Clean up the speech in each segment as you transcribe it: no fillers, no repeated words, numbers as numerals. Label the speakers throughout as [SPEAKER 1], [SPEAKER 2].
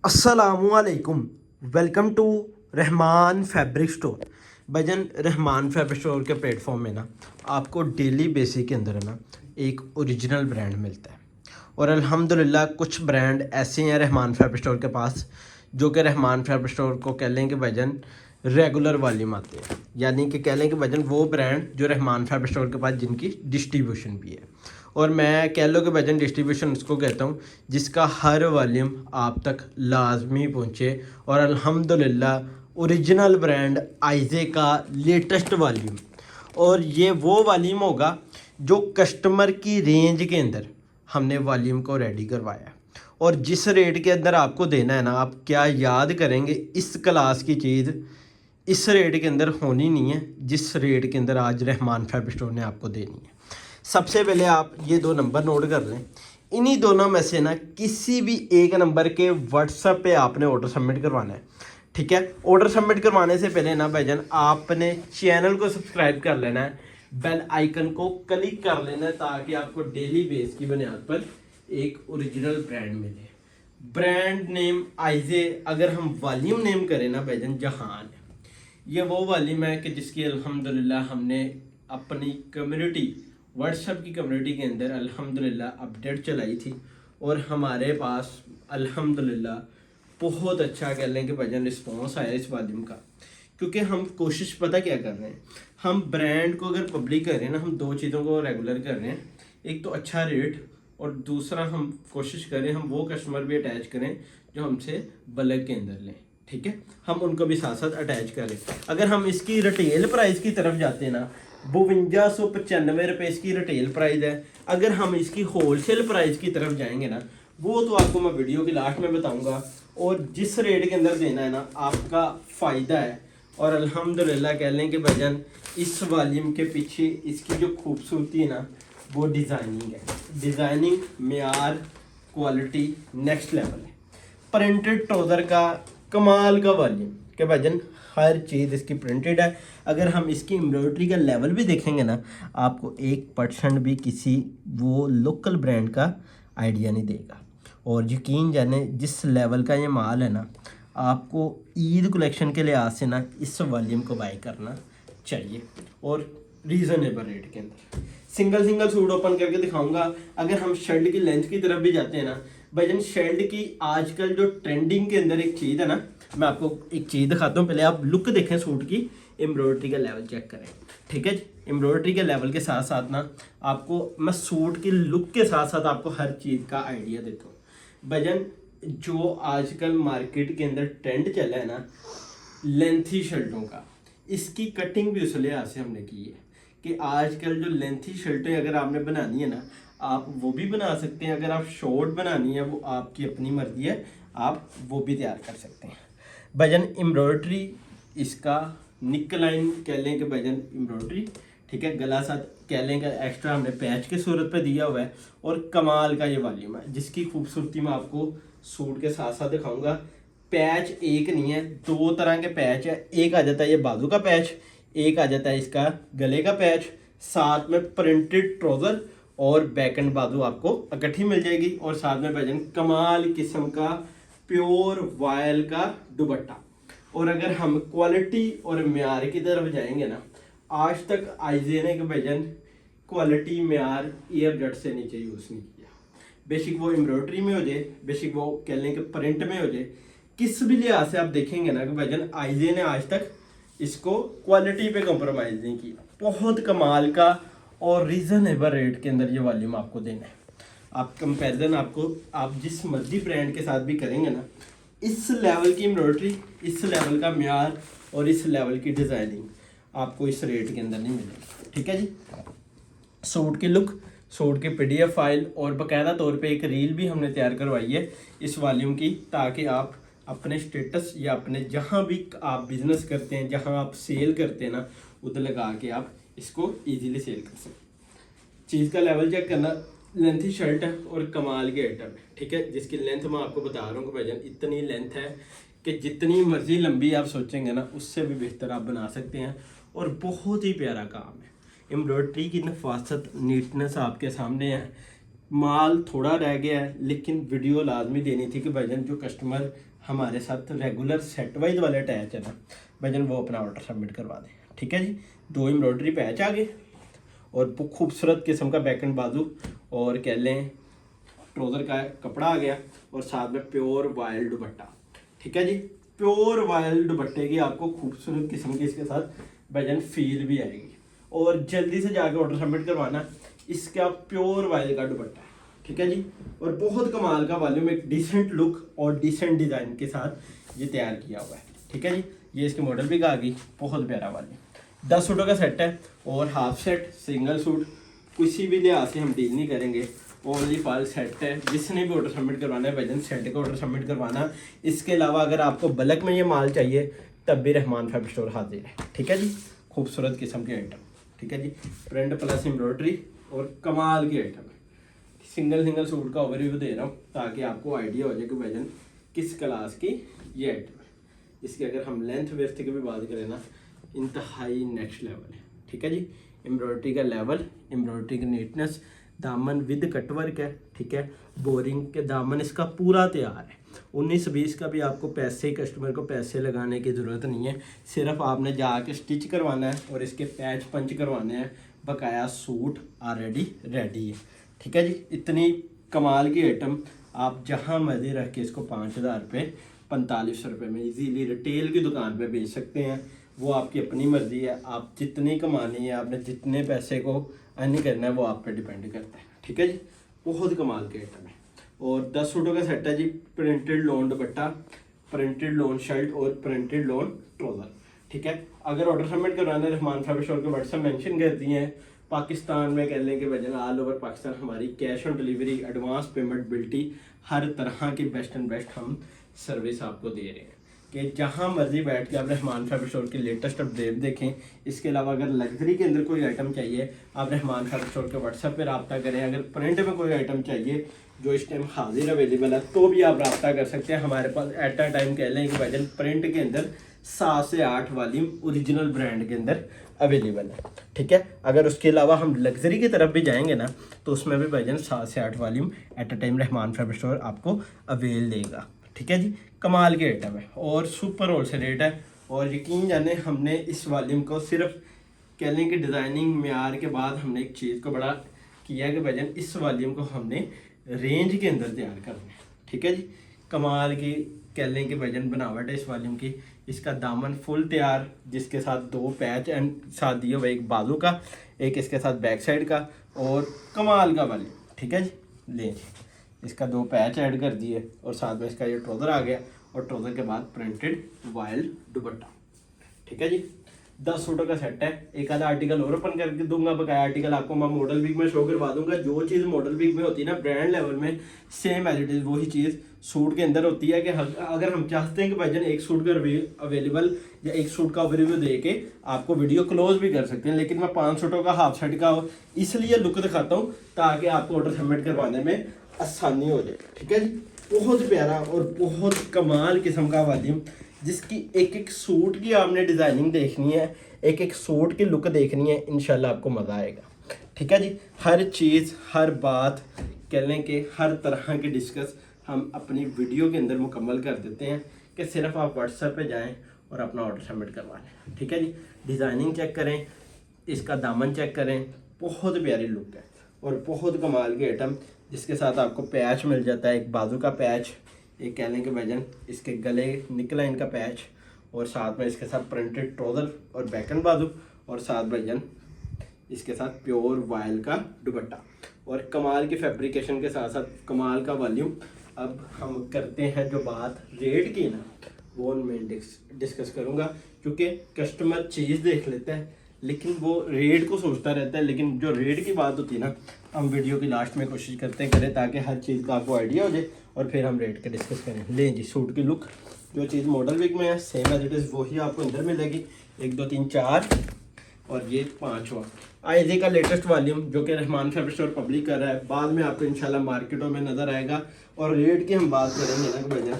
[SPEAKER 1] अस्सलामुअलैकुम। Welcome to Rahman fabric store. भजन Rahman fabric store के प्लेटफॉर्म में ना आपको डेली बेसिस के अंदर है ना एक ओरिजिनल ब्रांड मिलता है। और अल्हम्दुलिल्लाह कुछ ब्रांड ऐसे हैं रहमान फैब्रिक स्टोर के पास जो कि रहमान फैब्रिक स्टोर को कह लें कि भजन रेगुलर वॉल्यूम आते हैं, यानी कि कह लें कि भजन वो ब्रांड जो रहमान फैब्रिक स्टोर के पास जिनकी डिस्ट्रीब्यूशन भी है। और मैं कह लो कि भजन डिस्ट्रीब्यूशन उसको कहता हूँ जिसका हर वॉल्यूम आप तक लाजमी पहुँचे। और अल्हम्दुलिल्लाह ओरिजिनल ब्रांड आइजे का लेटेस्ट वॉल्यूम, और ये वो वॉल्यूम होगा जो कस्टमर की रेंज के अंदर हमने वॉल्यूम को रेडी करवाया। और जिस रेट के अंदर आपको देना है ना, आप क्या याद करेंगे, इस क्लास की चीज़ इस रेट के अंदर होनी नहीं है जिस रेट के अंदर आज रहमान फैब्रिक स्टोर ने आपको देनी है। सबसे पहले आप ये दो नंबर नोट कर लें। इन्हीं दोनों में से ना किसी भी एक नंबर के व्हाट्सएप पे आपने ऑर्डर सबमिट करवाना है। ठीक है, ऑर्डर सबमिट करवाने से पहले ना भाईजान आपने चैनल को सब्सक्राइब कर लेना है, बेल आइकन को क्लिक कर लेना है, ताकि आपको डेली बेस की बुनियाद पर एक ओरिजिनल ब्रांड मिले। ब्रांड नेम आइजे, अगर हम वॉल्यूम नेम करें ना भाईजान जहान, ये वो वॉल्यूम है कि जिसकी अल्हम्दुलिल्लाह हमने अपनी कम्युनिटी व्हाट्सएप की कम्युनिटी के अंदर अल्हम्दुलिल्लाह अपडेट चलाई थी। और हमारे पास अल्हम्दुलिल्लाह बहुत अच्छा कह लें कि भजन रिस्पॉन्स आया इस वॉल्यूम का। क्योंकि हम कोशिश पता क्या कर रहे हैं, हम ब्रांड को अगर पब्लिक कर रहे हैं ना, हम दो चीज़ों को रेगुलर कर रहे हैं। एक तो अच्छा रेट, और दूसरा हम कोशिश करें हम वो कस्टमर भी अटैच करें जो हमसे बल्क के अंदर लें। ठीक है, हम उनको भी साथ साथ अटैच करें। अगर हम इसकी रिटेल प्राइस की तरफ जाते हैं ना, 5295 रुपये इसकी रिटेल प्राइस है। अगर हम इसकी होलसेल प्राइस की तरफ जाएंगे ना, वो तो आपको मैं वीडियो की लास्ट में बताऊंगा। और जिस रेट के अंदर देना है ना, आपका फ़ायदा है। और अल्हम्दुलिल्लाह कह लें कि भजन इस वॉल्यूम के पीछे इसकी जो खूबसूरती है ना, वो डिज़ाइनिंग है। डिज़ाइनिंग, मेयार, क्वालिटी नेक्स्ट लेवल है। प्रिंटेड ट्राउज़र का कमाल का वॉल्यूम के भजन हर चीज़ इसकी प्रिंटेड है। अगर हम इसकी एम्ब्रॉयडरी का लेवल भी देखेंगे ना, आपको 1% भी किसी वो लोकल ब्रांड का आइडिया नहीं देगा। और यकीन जाने जिस लेवल का ये माल है ना, आपको ईद कलेक्शन के लिहाज से ना इस वॉल्यूम को बाय करना चाहिए। और रीज़नेबल रेट के अंदर सिंगल सिंगल सूट ओपन करके दिखाऊंगा। अगर हम शर्ट की लेंथ की तरफ भी जाते हैं ना भाईजान, शर्ट की आजकल जो ट्रेंडिंग के अंदर एक चीज़ है ना, मैं आपको एक चीज़ दिखाता हूँ। पहले आप लुक देखें सूट की, एम्ब्रॉयडरी का लेवल चेक करें। ठीक है जी, एम्ब्रॉयडरी के लेवल के साथ साथ ना आपको मैं सूट की लुक के साथ साथ आपको हर चीज़ का आइडिया देता हूँ। भाईजान जो आजकल मार्केट के अंदर ट्रेंड चला है ना लेंथी शर्टों का, इसकी कटिंग भी उस लिहाज से हमने की है कि आजकल जो लेंथी शर्टें अगर आपने बनानी है ना, आप वो भी बना सकते हैं। अगर आप शॉर्ट बनानी है, वो आपकी अपनी मर्जी है, आप वो भी तैयार कर सकते हैं। भजन एम्ब्रॉयडरी इसका निक लाइन कह लें कि भजन एम्ब्रॉयडरी। ठीक है, गला साथ कह लें कि एक्स्ट्रा हमने पैच के सूरत पे दिया हुआ है। और कमाल का ये वॉल्यूम है जिसकी खूबसूरती मैं आपको सूट के साथ साथ दिखाऊंगा। पैच एक नहीं है, दो तरह के पैच है। एक आ जाता है ये बाजू का पैच, एक आ जाता है इसका गले का पैच, साथ में प्रिंटेड ट्राउजर और बैक एंड बाजू आपको इकट्ठी मिल जाएगी। और साथ में भजन कमाल किस्म का प्योर वायल का दुपट्टा। और अगर हम क्वालिटी और म्यार की तरफ जाएंगे ना, आज तक आइजे ने भजन क्वालिटी म्यार ईयर से नीचे यूज़ नहीं किया। बेसिक वो एम्ब्रॉयडरी में हो जाए, बेसिक वो कह लें कि प्रिंट में हो जाए, किस भी लिहाज से आप देखेंगे ना कि भजन आइजे ने आज तक इसको क्वालिटी पे कॉम्प्रोमाइज़ नहीं किया। बहुत कमाल का और रीज़नेबल रेट के अंदर ये वॉल्यूम आपको देना है। आप कंपैरिजन आपको आप जिस मर्जी ब्रांड के साथ भी करेंगे ना, इस लेवल की एम्ब्रॉयडरी, इस लेवल का म्यार और इस लेवल की डिज़ाइनिंग आपको इस रेट के अंदर नहीं मिलेगी। ठीक है जी, सूट की लुक, सूट की पीडीएफ फाइल और बाकायदा तौर पे एक रील भी हमने तैयार करवाई है इस वॉल्यूम की, ताकि आप अपने स्टेटस या अपने जहाँ भी आप बिजनेस करते हैं, जहाँ आप सेल करते हैं ना, उधर लगा के आप इसको इजीली सेल कर सकते हैं। चीज़ का लेवल चेक करना, लेंथी शर्ट है और कमाल के आइटम है। ठीक है, जिसकी लेंथ मैं आपको बता रहा हूँ कि भाईजान इतनी लेंथ है कि जितनी मर्जी लंबी आप सोचेंगे ना, उससे भी बेहतर आप बना सकते हैं। और बहुत ही प्यारा काम है। एम्ब्रॉयडरी की नफासत, नीटनेस आपके सामने है। माल थोड़ा रह गया है, लेकिन वीडियो लाजमी देनी थी कि भाईजान जो कस्टमर हमारे साथ रेगुलर सेट वाइज वाले अटैच है ना भाईजान, वो अपना ऑर्डर सबमिट करवा दें। ठीक है जी, 2 एम्ब्रॉयडरी पैच आ गए और खूबसूरत किस्म का बैक एंड बाजू और कह लें ट्राउज़र का कपड़ा आ गया और साथ में प्योर वाइल्ड दुपट्टा। ठीक है जी, प्योर वाइल्ड दुपट्टे की आपको खूबसूरत किस्म की इसके साथ भाईजान फील भी आएगी। और जल्दी से जाके ऑर्डर सबमिट करवाना, इसका प्योर वाइल्ड का दुपट्टा है। ठीक है जी, और बहुत कमाल का वॉल्यूम, एक डिसेंट लुक और डिसेंट डिज़ाइन के साथ ये तैयार किया हुआ है। ठीक है जी, ये इसके मॉडल भी आ गई, बहुत प्यारा वॉल्यूम। 10 सूटों का सेट है और हाफ सेट सिंगल सूट किसी भी लिहाज से हम डील नहीं करेंगे, ओनली फॉर सेट है। जिसने भी ऑर्डर सबमिट करवाना है भाईजान सेट का ऑर्डर सबमिट करवाना। इसके अलावा अगर आपको बल्क में ये माल चाहिए तब भी रहमान फैब्रिक स्टोर हाजिर है। ठीक है जी, खूबसूरत किस्म के आइटम। ठीक है जी, प्रिंट प्लस एम्ब्रॉयडरी और कमाल की आइटम है। सिंगल सूट का ओवरव्यू दे रहा हूँ ताकि आपको आइडिया हो जाए कि भाईजान किस क्लास की ये आइटम है। इसकी अगर हम लेंथ वेस्ट की भी बात करें ना, इंतहाई नेक्स्ट लेवल है। ठीक है जी, एम्ब्रॉयडरी का लेवल, एम्ब्रॉयडरी की नीटनेस, दामन विद कटवर्क है। ठीक है, बोरिंग के दामन इसका पूरा तैयार है। 19-20 का भी आपको पैसे, कस्टमर को पैसे लगाने की ज़रूरत नहीं है, सिर्फ आपने जाके स्टिच करवाना है और इसके पैच पंच करवाने हैं। बकाया सूट ऑलरेडी रेडी है। ठीक है जी, इतनी कमाल की आइटम आप जहाँ मर्जी रख के इसको 5000 रुपये 4500 रुपये में इजीली रिटेल की दुकान पे बेच सकते हैं। वो आपकी अपनी मर्ज़ी है, आप जितनी कमानी है, आपने जितने पैसे को अर्न करना है वो आप पे डिपेंड करता है। ठीक है जी, बहुत कमाल के आइटम है। और 10 सूटों का सेट है जी, printed lawn dupatta, printed lawn shirt और प्रिंटेड लोन ट्राउज़र। ठीक है, अगर ऑर्डर सबमिट करवाना है रहमान फैब्रिक स्टोर के व्हाट्सएप मेंशन कर दिए हैं। पाकिस्तान में कह लें कि वजह ऑल ओवर पाकिस्तान हमारी cash on delivery, advance payment बिल्टी, हर तरह की बेस्ट एंड बेस्ट हम सर्विस आपको दे रहे हैं कि जहां मर्जी बैठ के आप रहमान फैब्रिक स्टोर की लेटेस्ट अपडेट देखें। इसके अलावा अगर लग्जरी के अंदर कोई आइटम चाहिए आप रहमान फैब्रिक स्टोर के व्हाट्सएप पर रब्ता करें। अगर प्रिंट में कोई आइटम चाहिए जो इस टाइम हाजिर अवेलेबल है तो भी आप रब्ता कर सकते हैं हमारे पास। एट अ टाइम कह लें कि भाईजान प्रिंट के अंदर 7 से 8 वॉल्यूम ओरिजिनल ब्रांड के अंदर अवेलेबल है। ठीक है, अगर उसके अलावा हम लग्जरी की तरफ भी जाएंगे ना तो उसमें भी भाईजान 7 से 8 volume at a time Rahman fabric store आपको अवेल देगा। ठीक है जी, कमाल के आइटम है और सुपर होलसेल रेट है। और यकीन जाने हमने इस वॉल्यूम को सिर्फ कह लें कि डिज़ाइनिंग मेयार के बाद हमने एक चीज़ को बड़ा किया कि भाईजान इस वॉल्यूम को हमने रेंज के अंदर तैयार करना है। ठीक है जी, कमाल की कह लें कि भाईजान बनावट है इस वॉल्यूम की। इसका दामन फुल तैयार जिसके साथ 2 पैच एंड साथ दिए हुए, एक बाजू का, एक इसके साथ बैक साइड का, और कमाल का वॉल्यूम। ठीक है जी, लें जी, इसका 2 पैच ऐड कर दिए और साथ में इसका ये ट्राउज़र आ गया और ट्राउज़र के बाद प्रिंटेड वाइल्ड दुपट्टा। ठीक है जी, 10 सूटों का सेट है। एक आधा आर्टिकल और ओपन करके दूंगा, बकाया आर्टिकल आपको मैं मॉडल वीक में शो करवा दूंगा। जो चीज़ मॉडल वीक में होती है ना ब्रांड लेवल में, सेम एज इट इज़ वही चीज़ सूट के अंदर होती है। कि अगर हम चाहते हैं कि भाईजान एक सूट का रिव्यू अवेलेबल या एक सूट का ओवरव्यू दे के आपको वीडियो क्लोज भी कर सकते हैं, लेकिन मैं 5 सूटों का हाफ सेट का इसलिए लुक दिखाता हूँ ताकि आपको ऑर्डर सबमिट करवाने में आसानी हो जाए। ठीक है जी, बहुत प्यारा और बहुत कमाल किस्म का वॉल्यूम, जिसकी एक एक सूट की आपने डिज़ाइनिंग देखनी है, एक एक सूट की लुक देखनी है, इंशाल्लाह आपको मज़ा आएगा। ठीक है जी, हर चीज़ हर बात कह लें कि हर तरह की डिस्कस हम अपनी वीडियो के अंदर मुकम्मल कर देते हैं कि सिर्फ आप व्हाट्सएप पे जाएं और अपना ऑर्डर सबमिट करवा लें। ठीक है जी, डिज़ाइनिंग चेक करें, इसका दामन चेक करें, बहुत प्यारी लुक है और बहुत कमाल की आइटम, जिसके साथ आपको पैच मिल जाता है, एक बाजू का पैच, एक कह लें कि भाईजान इसके गले निकला इनका पैच, और साथ में इसके साथ प्रिंटेड ट्राउज़र और बैकन बाजू, और साथ भाईजान इसके साथ प्योर वाइल का दुपट्टा और कमाल की फैब्रिकेशन के साथ साथ कमाल का वॉल्यूम। अब हम करते हैं जो बात रेट की ना, वो मैं डिस्कस करूँगा, क्योंकि कस्टमर चीज़ देख लेता है लेकिन वो रेट को सोचता रहता है। लेकिन जो रेट की बात होती है ना, हम वीडियो की लास्ट में कोशिश करते करें ताकि हर चीज़ का आपको आइडिया हो जाए और फिर हम रेट के डिस्कस करें। लें जी, सूट की लुक जो चीज़ मॉडल वीक में है सेम एज इट इज़ वही आपको अंदर मिलेगी। 1 2 3 4 और ये 5वां आईजे का लेटेस्ट वॉल्यूम जो कि रहमान फैब्रिक स्टोर पब्लिक कर रहा है। बाद में आपको इंशाल्लाह मार्केटों में नज़र आएगा। और रेट की हम बात करेंगे ना कि भैया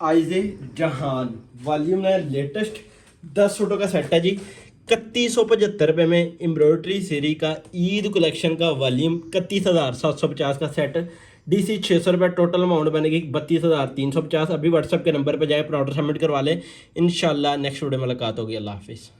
[SPEAKER 1] आईजे जहान वॉल्यूम है लेटेस्ट, 10 सूटों का सेट है जी। 3175 में एम्ब्रॉयडरी सीरी का ईद कलेक्शन का वॉल्यूम 31,750 का सेट, DC 600 रुपये, टोटल अमाउंट बनेगी 32,350। अभी व्हाट्सएप के नंबर पर जाए, अपना ऑर्डर सबमिट करवा लें। इंशाल्लाह नेक्स्ट वीडियो में मुलाकात होगी। अल्लाह हाफिज़।